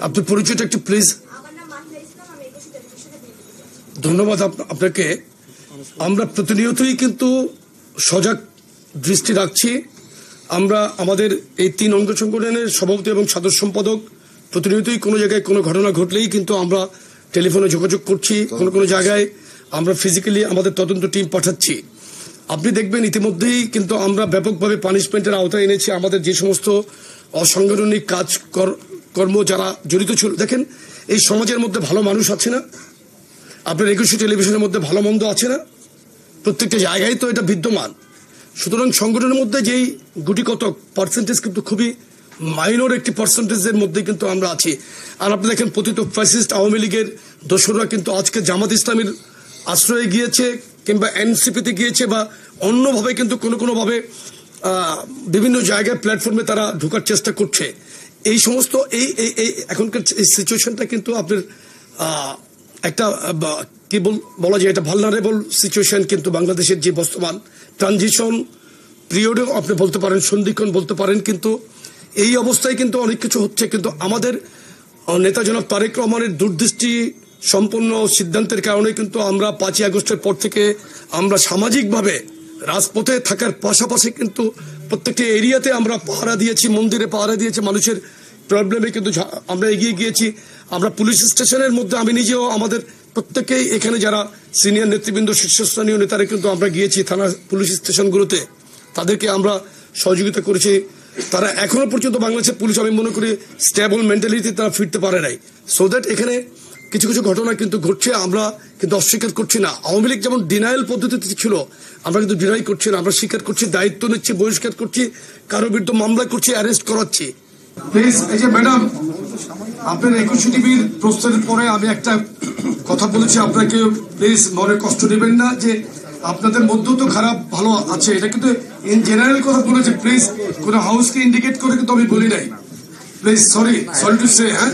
আপনার পরিচয়টা একটু প্লিজ। ধন্যবাদ আপনাকে। আমরা প্রতিনিয়তই কিন্তু সজাগ দৃষ্টি রাখছি। আমরা আমাদের এই 3 অঙ্গ সংগঠনের সভাপতি এবং সাধারণ সম্পাদক প্রতিনিয়তই কোনো জায়গায় কোনো ঘটনা ঘটলেই কিন্তু আমরা টেলিফোনে যোগাযোগ করছি। কোনো জায়গায় আমরা ফিজিক্যালি আমাদের তদন্ত টিম পাঠাচ্ছি। আপনি দেখবেন ইতিমধ্যেই কিন্তু আমরা ব্যাপকভাবে পানিশমেন্টের আওতায় এনেছি আমাদের যে সমস্ত অসাংগঠনিক কর্ম যারা জড়িত ছিল। দেখেন, এই সমাজের মধ্যে ভালো মানুষ আছে না? আপনার 21 টেলিভিশনের মধ্যে ভালো মন্দ আছে না? প্রত্যেকটা জায়গায় তো এটা বিদ্যমান। সুতরাং সংগঠনের মধ্যে যেই গুটি কতক পার্সেন্টেজ কিন্তু খুবই মাইনর একটি পার্সেন্টেজের মধ্যে কিন্তু আমরা আছি। আর আপনি দেখেন, পতিত ফ্যাসিস্ট আওয়ামী লীগের দোসররা কিন্তু আজকে জামাত ইসলামীর আশ্রয়ে গিয়েছে কিংবা এনসিপিতে গিয়েছে বা অন্যভাবে কিন্তু কোনোভাবে বিভিন্ন জায়গায় প্ল্যাটফর্মে তারা ঢোকার চেষ্টা করছে। এই সমস্ত এই এখনকার এই সিচুয়েশনটা কিন্তু আপনার একটা কি বলা যায়, এটা ভালনারেবল সিচুয়েশন। কিন্তু বাংলাদেশের যে বর্তমান ট্রানজিশন পিরিয়ডে আপনি বলতে পারেন, সন্ধিক্ষণ বলতে পারেন, কিন্তু এই অবস্থায় কিন্তু অনেক কিছু হচ্ছে। কিন্তু আমাদের নেতা জনাব তারেক রহমানের দূরদৃষ্টি সম্পন্ন সিদ্ধান্তের কারণে কিন্তু আমরা 5ই আগস্টের পর থেকে আমরা সামাজিকভাবে রাজপথে থাকার পাশাপাশি কিন্তু প্রত্যেকটি এরিয়াতে আমরা পাহারা দিয়েছি, মন্দিরে পাহারা দিয়েছি, মানুষের প্রবলেমে কিন্তু আমরা এগিয়ে গিয়েছি। আমরা পুলিশ স্টেশনের মধ্যে আমি নিজেও আমাদের প্রত্যেকেই এখানে যারা সিনিয়র নেতৃবৃন্দ শীর্ষস্থানীয় নেতারা কিন্তু আমরা গিয়েছি থানা পুলিশ স্টেশনগুলোতে, তাদেরকে আমরা সহযোগিতা করেছি। তারা এখনো পর্যন্ত বাংলাদেশের পুলিশ আমি মনে করি স্টেবল মেন্টালিটি তারা ফিরতে পারে নাই। সো দ্যাট এখানে কিছু ঘটনা কিন্তু ঘটছে, আমরা কিন্তু অস্বীকার করছি না। আওয়ামী লীগ যেমন ডিনায়াল পদ্ধতিতে ছিল, আমরা কিন্তু ডিনাই করছি না, আমরা স্বীকার করছি, দায়িত্ব নিচ্ছি, বহিষ্কার করছি, কারো বিরুদ্ধে মামলা করছি, অ্যারেস্ট করাচ্ছি। প্লিজ, এই যে ম্যাডাম, আপনার 21 টিভির প্রশ্নের পরে আমি একটা কথা বলেছি, আপনাকে প্লিজ মনে কষ্ট নেবেন না যে আপনাদের মধ্যেও তো খারাপ ভালো আছে, এটা কিন্তু ইন জেনারেল কথা বলেছে। প্লিজ, কোনো হাউসকে ইন্ডিকেট করে কিন্তু আমি বলি নাই। Please, sorry to say. হ্যাঁ।